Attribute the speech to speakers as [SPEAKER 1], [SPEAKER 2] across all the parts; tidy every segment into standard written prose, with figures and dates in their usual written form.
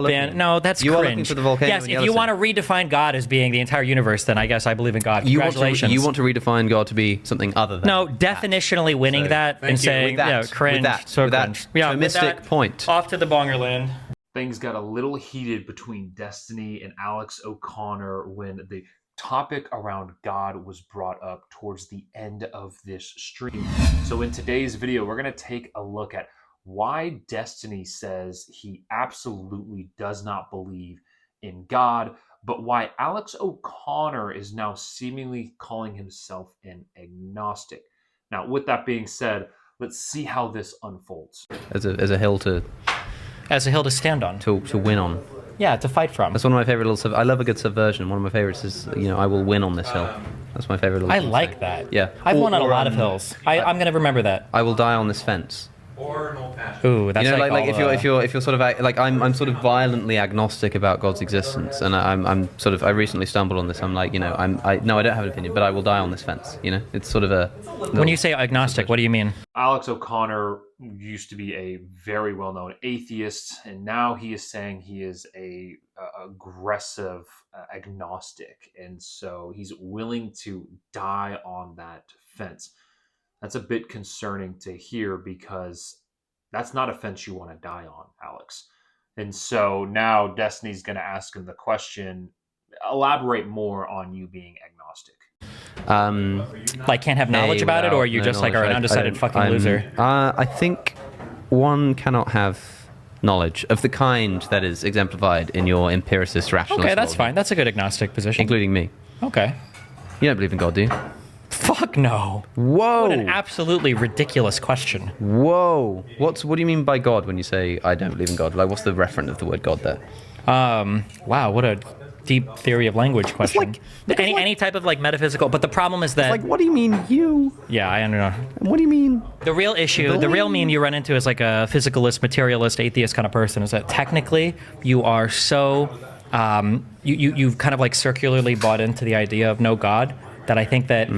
[SPEAKER 1] No, that's
[SPEAKER 2] you
[SPEAKER 1] cringe.
[SPEAKER 2] are looking for the volcano.
[SPEAKER 1] Yes, if you want to redefine God as being the entire universe, then I guess I believe in God. Congratulations.
[SPEAKER 2] You want to redefine God to be something other than
[SPEAKER 1] no, definitionally winning that and saying, cringe. Cringe. Yeah,
[SPEAKER 2] Thomistic point.
[SPEAKER 1] Off to the Bongerland.
[SPEAKER 3] Things got a little heated between Destiny and Alex O'Connor when the topic around God was brought up towards the end of this stream. So in today's video, we're going to take a look at why Destiny says he absolutely does not believe in God, but why Alex O'Connor is now seemingly calling himself an agnostic. Now, with that being said, let's see how this unfolds.
[SPEAKER 2] As a hill to
[SPEAKER 1] stand on.
[SPEAKER 2] To win on.
[SPEAKER 1] Yeah, to fight from.
[SPEAKER 2] That's one of my favorite little. I love a good subversion. One of my favorites is, I will win on this hill. That's my favorite little.
[SPEAKER 1] I like that.
[SPEAKER 2] Yeah,
[SPEAKER 1] I've won on a lot of hills. I'm gonna remember that.
[SPEAKER 2] I will die on this fence.
[SPEAKER 4] Or an old fashioned.
[SPEAKER 1] Ooh, that's
[SPEAKER 2] if you're sort of like I'm sort of violently agnostic about God's existence, and I recently stumbled on this. I'm like, I don't have an opinion, but I will die on this fence. It's sort of a.
[SPEAKER 1] When you say agnostic, what do you mean?
[SPEAKER 3] Alex O'Connor used to be a very well-known atheist, and now he is saying he is a aggressive agnostic, and so he's willing to die on that fence. That's a bit concerning to hear because that's not a fence you want to die on, Alex. And so now Destiny's going to ask him the question, elaborate more on you being agnostic.
[SPEAKER 1] Like can't have knowledge about it, or you just like are an undecided fucking loser?
[SPEAKER 2] I think one cannot have knowledge of the kind that is exemplified in your empiricist rationalist.
[SPEAKER 1] Okay, that's fine. That's a good agnostic position.
[SPEAKER 2] Including me.
[SPEAKER 1] Okay.
[SPEAKER 2] You don't believe in God, do you?
[SPEAKER 1] Fuck no.
[SPEAKER 2] Whoa.
[SPEAKER 1] What an absolutely ridiculous question.
[SPEAKER 2] Whoa. What do you mean by God when you say I don't believe in God? Like, what's the referent of the word God there?
[SPEAKER 1] Wow, what a deep theory of language question. Any type of like metaphysical, but the problem is that
[SPEAKER 2] what do you mean you?
[SPEAKER 1] Yeah, I don't know.
[SPEAKER 2] What do you mean?
[SPEAKER 1] The real issue, the real meme you run into is like a physicalist, materialist, atheist kind of person is that technically you are so you've kind of like circularly bought into the idea of no God, that I think that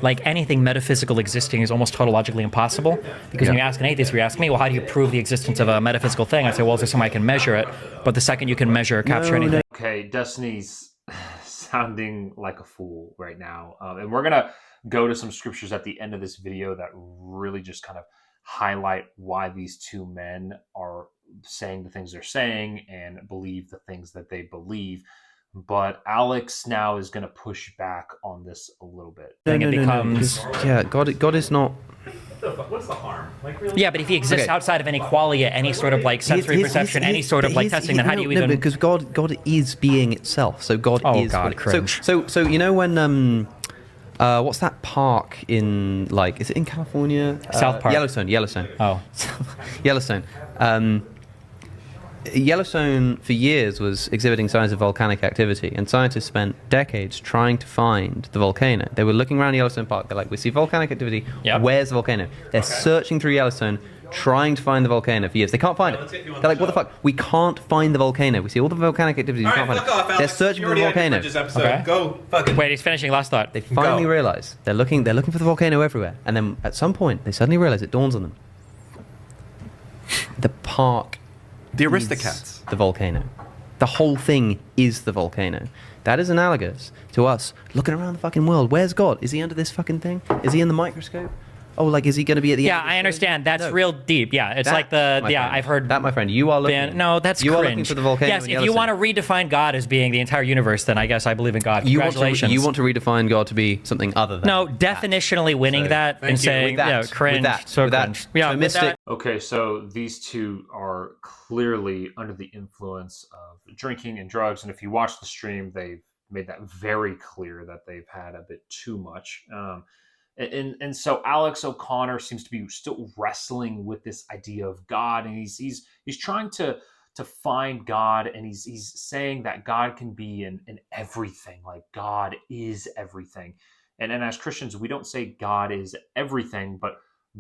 [SPEAKER 1] like anything metaphysical existing is almost tautologically impossible. Because when you ask an atheist, you ask me, well, how do you prove the existence of a metaphysical thing? I say, well, is there some way I can measure it? But the second you can measure or capture anything.
[SPEAKER 3] Okay, Destiny's sounding like a fool right now. And we're going to go to some scriptures at the end of this video that really just kind of highlight why these two men are saying the things they're saying and believe the things that they believe. But Alex now is going to push back on this a little bit.
[SPEAKER 2] God is not.
[SPEAKER 4] What's the harm? Like, really?
[SPEAKER 1] Yeah, but if he exists outside of any qualia, any sort of like sensory perception, any sort of like testing, then how do you even?
[SPEAKER 2] No, because God is being itself. So God is.
[SPEAKER 1] God, cringe.
[SPEAKER 2] So when what's that park in is it in California?
[SPEAKER 1] South Park.
[SPEAKER 2] Yellowstone.
[SPEAKER 1] Oh,
[SPEAKER 2] Yellowstone. Yellowstone for years was exhibiting signs of volcanic activity, and scientists spent decades trying to find the volcano. They were looking around Yellowstone Park. They're like, we see volcanic activity.
[SPEAKER 1] Yep.
[SPEAKER 2] Where's the volcano? They're searching through Yellowstone, trying to find the volcano for years. They can't find it. They're like, what the fuck? We can't find the volcano. We see all the volcanic activity. We can't find it. They're searching for the volcano.
[SPEAKER 1] Okay.
[SPEAKER 4] Go fucking.
[SPEAKER 1] Wait, he's finishing last thought.
[SPEAKER 2] They finally realize they're looking for the volcano everywhere, and then at some point they suddenly realize it dawns on them. The park.
[SPEAKER 4] The Aristocats.
[SPEAKER 2] The volcano. The whole thing is the volcano. That is analogous to us looking around the fucking world. Where's God? Is he under this fucking thing? Is he in the microscope? Oh, like, is he going to be at the end?
[SPEAKER 1] Yeah, I understand. That's real deep. Yeah, it's like I've heard
[SPEAKER 2] that, my friend. You are looking.
[SPEAKER 1] No, that's
[SPEAKER 2] you
[SPEAKER 1] cringe.
[SPEAKER 2] Are looking for the volcano.
[SPEAKER 1] Yes, if you want to redefine God as being the entire universe, then I guess I believe in God. Congratulations.
[SPEAKER 2] You want to redefine God to be something other than.
[SPEAKER 1] No, definitionally winning that and saying, cringe. Cringe. Yeah,
[SPEAKER 2] mystic.
[SPEAKER 3] Okay, so these two are clearly under the influence of drinking and drugs, and if you watch the stream, they've made that very clear that they've had a bit too much. And so Alex O'Connor seems to be still wrestling with this idea of God, and he's trying to find God, and he's saying that God can be in everything, like God is everything. And as Christians, we don't say God is everything, but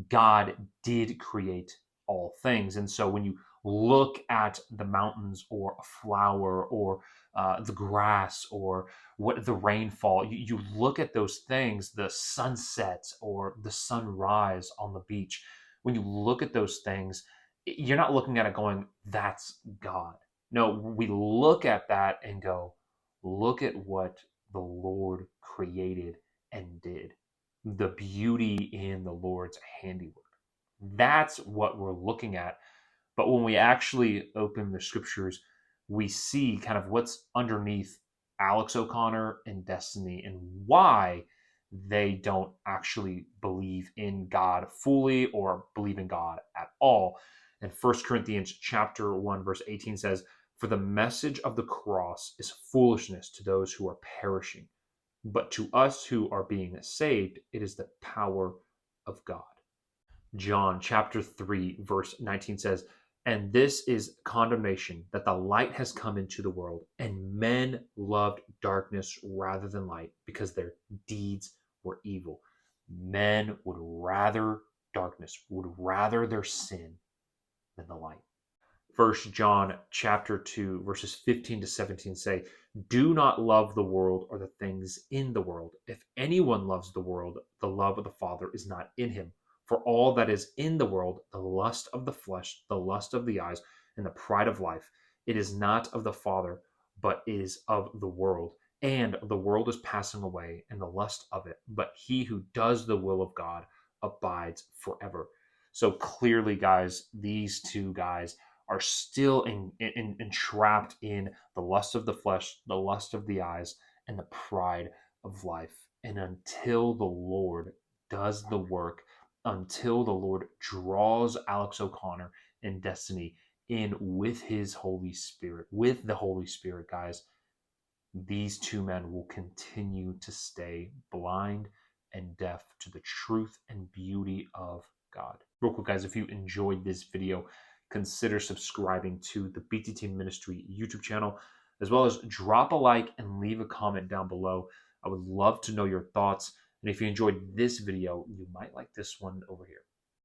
[SPEAKER 3] God did create all things. And so when you look at the mountains or a flower or the grass or what the rainfall, you look at those things, the sunset or the sunrise on the beach. When you look at those things, you're not looking at it going, that's God. No, we look at that and go, look at what the Lord created and did. The beauty in the Lord's handiwork. That's what we're looking at. But when we actually open the scriptures, we see kind of what's underneath Alex O'Connor and Destiny and why they don't actually believe in God fully or believe in God at all. And 1 Corinthians chapter 1 verse 18 says, "For the message of the cross is foolishness to those who are perishing, but to us who are being saved, it is the power of God." John chapter 3 verse 19 says, "And this is condemnation, that the light has come into the world, and men loved darkness rather than light, because their deeds were evil." Men would rather darkness, would rather their sin than the light. First John chapter 2 verses 15 to 17 say, "Do not love the world or the things in the world. If anyone loves the world, the love of the Father is not in him. For all that is in the world, the lust of the flesh, the lust of the eyes, and the pride of life, it is not of the Father, but is of the world. And the world is passing away, and the lust of it. But he who does the will of God abides forever." So clearly, guys, these two guys are still entrapped in the lust of the flesh, the lust of the eyes, and the pride of life. And until the Lord does the work, until the Lord draws Alex O'Connor and Destiny in with his Holy Spirit, with the Holy Spirit, guys, these two men will continue to stay blind and deaf to the truth and beauty of God. Real quick, guys, if you enjoyed this video, consider subscribing to the BTteam Ministry YouTube channel, as well as drop a like and leave a comment down below. I would love to know your thoughts. And if you enjoyed this video, you might like this one over here.